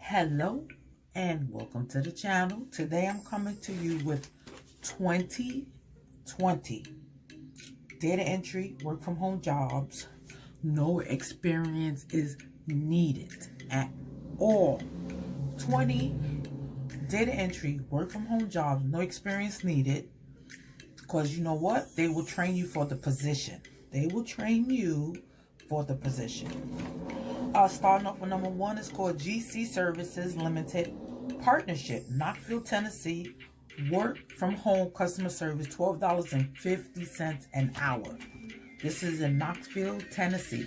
Hello and welcome to the channel. Today I'm coming to you with 2020 data entry work from home jobs. No experience is needed at all. 20 data entry work from home jobs, no experience needed, because you know what? They will train you for the position. They will train you for the position. Starting off with number one is called GC Services Limited Partnership, Knoxville, Tennessee. Work from home customer service, $12.50 an hour. This is in Knoxville, Tennessee.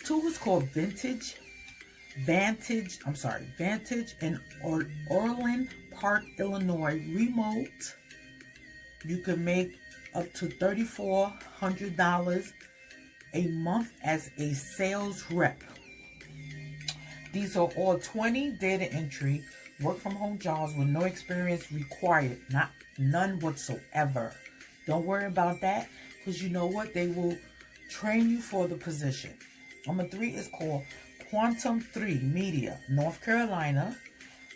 Two is called Vantage in Orland Park, Illinois. Remote. You can make up to $3,400 a month as a sales rep. These are all 20 data entry work from home jobs with no experience required, none whatsoever. Don't worry about that, because you know what? They will train you for the position. Number three is called Quantum 3 Media, North Carolina.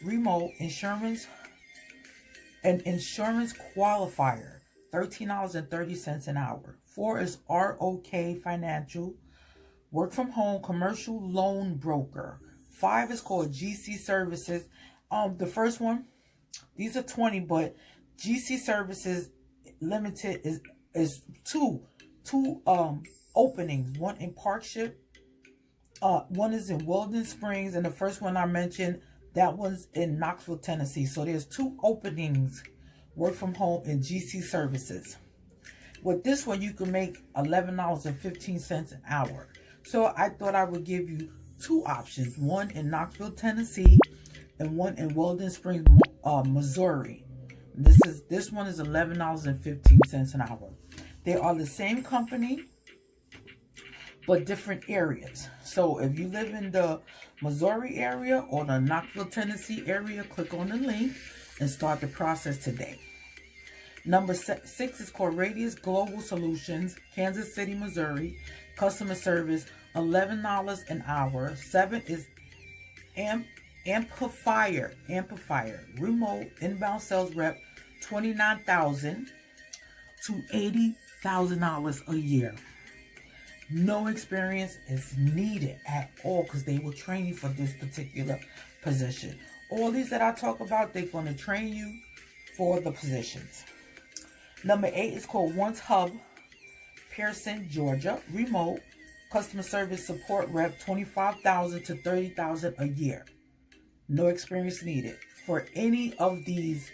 Remote insurance and insurance qualifier, $13.30 an hour. Four is ROK Financial, work from home commercial loan broker. Five is called GC Services. The first one, these are 20, but GC Services Limited is two openings. One in Parkship, one is in Welden Springs, and the first one I mentioned, that one's in Knoxville, Tennessee. So there's two openings, work from home in GC Services. With this one, you can make $11.15 an hour. So I thought I would give you two options, one in Knoxville, Tennessee, and one in Welden Springs, Missouri. This one is $11.15 an hour. They are the same company, but different areas. So if you live in the Missouri area or the Knoxville, Tennessee area, click on the link and start the process today. Number 6 is called Radius Global Solutions, Kansas City, Missouri. Customer service, $11 an hour. 7 is Ampifire Remote inbound sales rep, $29,000 to $80,000 a year. No experience is needed at all, because they will train you for this particular position. All these that I talk about, they're going to train you for the positions. Number 8 is called OnceHub Pearson, Georgia. Remote customer service support rep, $25,000 to $30,000 a year. No experience needed for any of these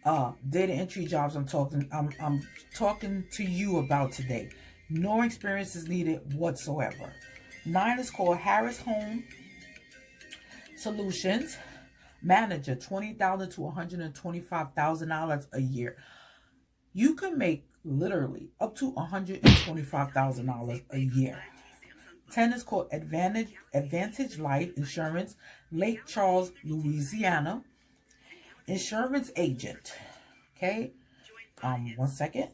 data entry jobs I'm talking to you about today. No experience is needed whatsoever. 9 is called Harris Home Solutions Manager, $20,000 to $125,000 a year. You can make literally up to $125,000 a year. 10 is called Vantage Life Insurance, Lake Charles, Louisiana. Insurance agent. Okay. 1 second.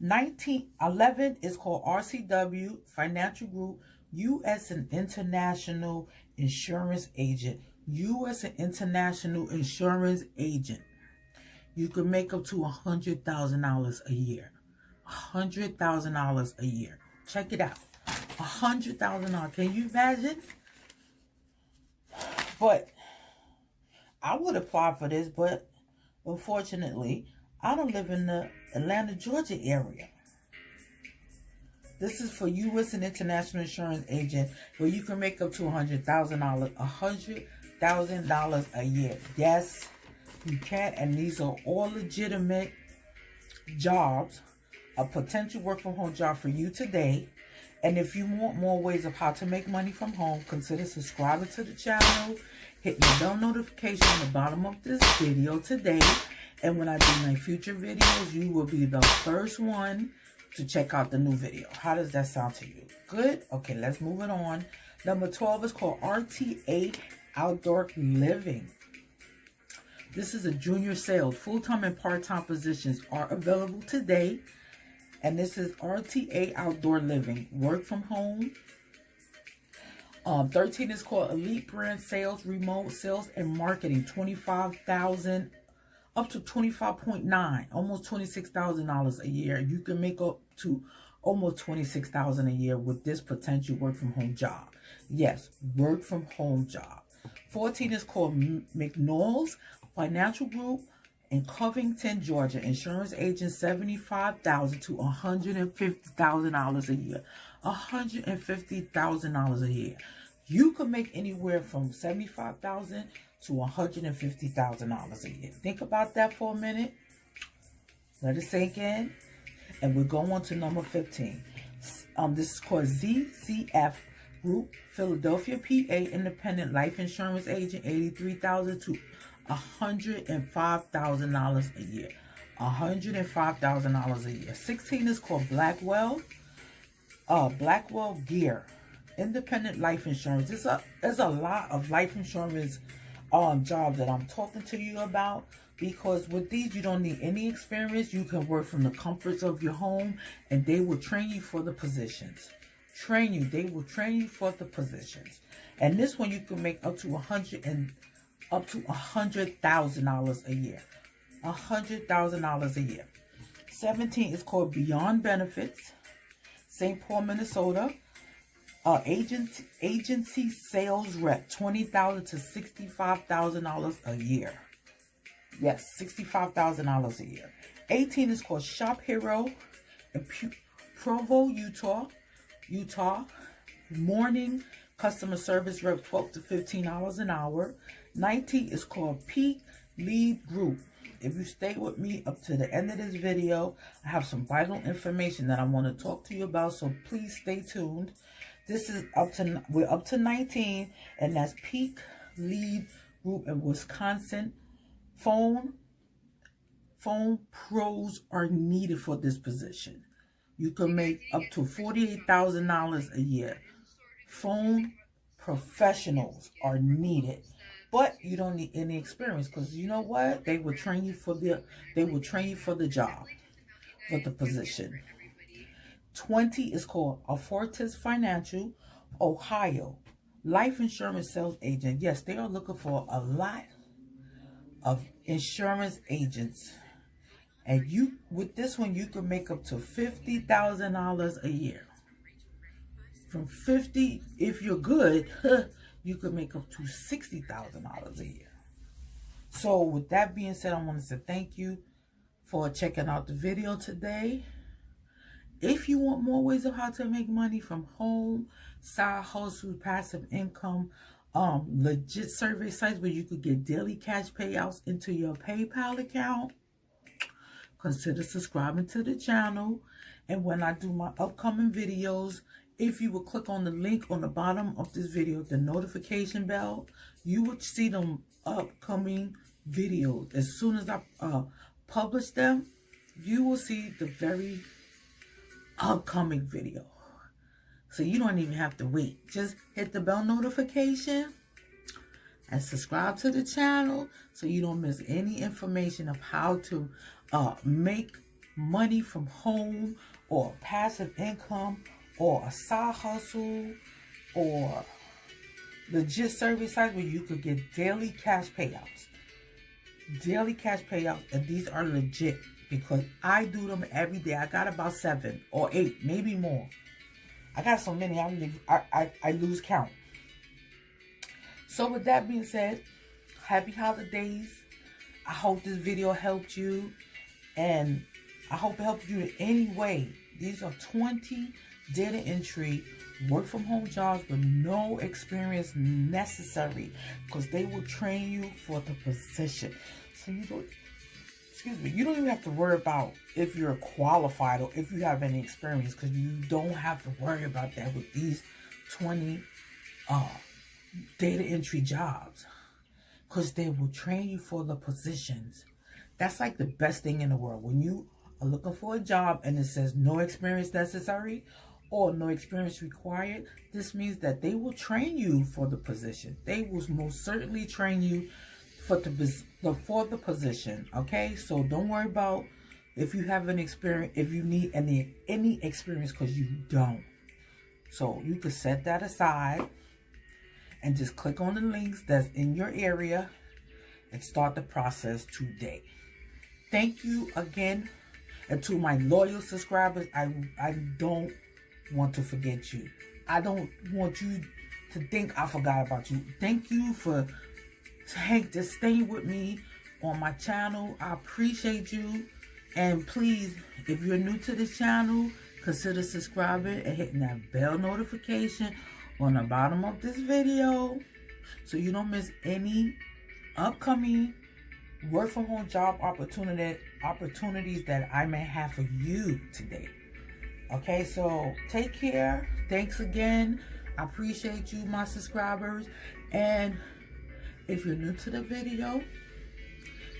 11 is called RCW Financial Group, U.S. and International Insurance Agent. U.S. and International Insurance Agent. You can make up to $100,000 a year. $100,000 a year. Check it out. $100,000. Can you imagine? But I would apply for this, but unfortunately, I don't live in the Atlanta, Georgia area. This is for U.S. and International Insurance Agent, where you can make up to $100,000. $100,000 a year. Yes, you can, and these are all legitimate jobs. A potential work from home job for you today. And if you want more ways of how to make money from home, consider subscribing to the channel. Hit the bell notification on the bottom of this video today. And when I do my future videos, you will be the first one to check out the new video. How does that sound to you? Good? Okay, let's move it on. Number 12 is called RTA Outdoor Living. This is a junior sales. Full-time and part-time positions are available today. And this is RTA Outdoor Living. Work from home. 13 is called Elite Brand Sales, Remote Sales and Marketing, 25,000 up to 25.9, almost $26,000 a year. You can make up to almost $26,000 a year with this potential work from home job. Yes, work from home job. 14 is called McNaugh's Financial Group in Covington, Georgia. Insurance agent, $75,000 to $150,000 a year. $150,000 a year. You could make anywhere from $75,000 to $150,000 a year. Think about that for a minute. Let it sink in. And we're going on to number 15. This is called ZCF Group, Philadelphia, PA, independent life insurance agent, $83,000 to $105,000 a year. $105,000 a year. 16 is called Blackwell Gear, independent life insurance. There's a lot of life insurance jobs that I'm talking to you about, because with these you don't need any experience. You can work from the comforts of your home, and they will train you for the positions. They will train you for the positions. And this one you can make up to $100,000 a year. $100,000 a year. 17 is called Beyond Benefits, St. Paul, Minnesota. Agency sales rep, $20,000 to $65,000 a year. Yes, $65,000 a year. 18 is called Shop Hero in Provo, Utah. Morning customer service rep, $12 to $15 an hour. 19 is called Peak Lead Group. If you stay with me up to the end of this video, I have some vital information that I want to talk to you about, so please stay tuned. This is we're up to 19, and that's Peak Lead Group in Wisconsin. Phone pros are needed for this position. You can make up to $48,000 a year. Phone professionals are needed, but you don't need any experience, because you know what? They will train you for the job, for the position. 20 is called Fortis Financial, Ohio, life insurance sales agent. Yes, they are looking for a lot of insurance agents. And you, with this one, you can make up to $50,000 a year. From 50, if you're good, you could make up to $60,000 a year. So with that being said, I want to say thank you for checking out the video today. If you want more ways of how to make money from home, side hustle, passive income, legit survey sites where you could get daily cash payouts into your PayPal account, consider subscribing to the channel. And when I do my upcoming videos, if you will click on the link on the bottom of this video, the notification bell, you will see them upcoming videos. As soon as I publish them, you will see the very upcoming video. So you don't even have to wait. Just hit the bell notification and subscribe to the channel so you don't miss any information of how to make money from home, or passive income, or a side hustle, or legit service sites where you could get daily cash payouts. Daily cash payouts, and these are legit because I do them every day. I got about 7 or 8, maybe more. I got so many, I lose count. So with that being said, happy holidays. I hope this video helped you, and I hope it helped you in any way. These are 20 data entry work from home jobs with no experience necessary, because they will train you for the position. So you don't, you don't even have to worry about if you're qualified or if you have any experience, because you don't have to worry about that with these 20 data entry jobs, because they will train you for the positions. That's like the best thing in the world. When you are looking for a job and it says no experience necessary or no experience required, this means that they will train you for the position. They will most certainly train you for the position. Okay, so don't worry about if you have an experience, if you need any experience, because you don't. So you could set that aside and just click on the links that's in your area and start the process today. Thank you again. And to my loyal subscribers, I don't want to forget you. I don't want you to think I forgot about you. Thank you for just staying with me on my channel. I appreciate you. And please, if you're new to this channel, consider subscribing and hitting that bell notification on the bottom of this video so you don't miss any upcoming work from home job opportunities that I may have for you today. Okay, so take care. Thanks again. I appreciate you, my subscribers. And if you're new to the video,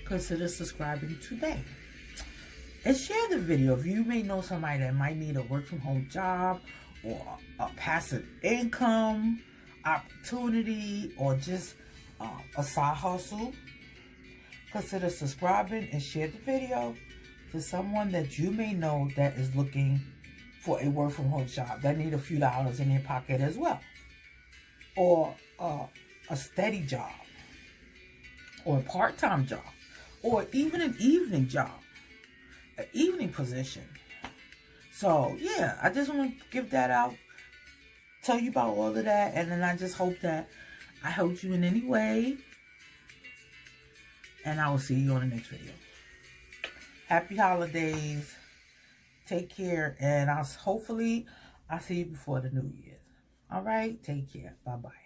consider subscribing today. And share the video if you may know somebody that might need a work from home job or a passive income opportunity or just a side hustle. Consider subscribing and share the video to someone that you may know that is looking for a work from home job, that need a few dollars in their pocket as well, or a steady job, or a part-time job, or even an evening job, an evening position. So yeah, I just want to give that out, tell you about all of that, and then I just hope that I helped you in any way. And I will see you on the next video. Happy holidays. Take care. And hopefully I'll see you before the New Year's. All right. Take care. Bye-bye.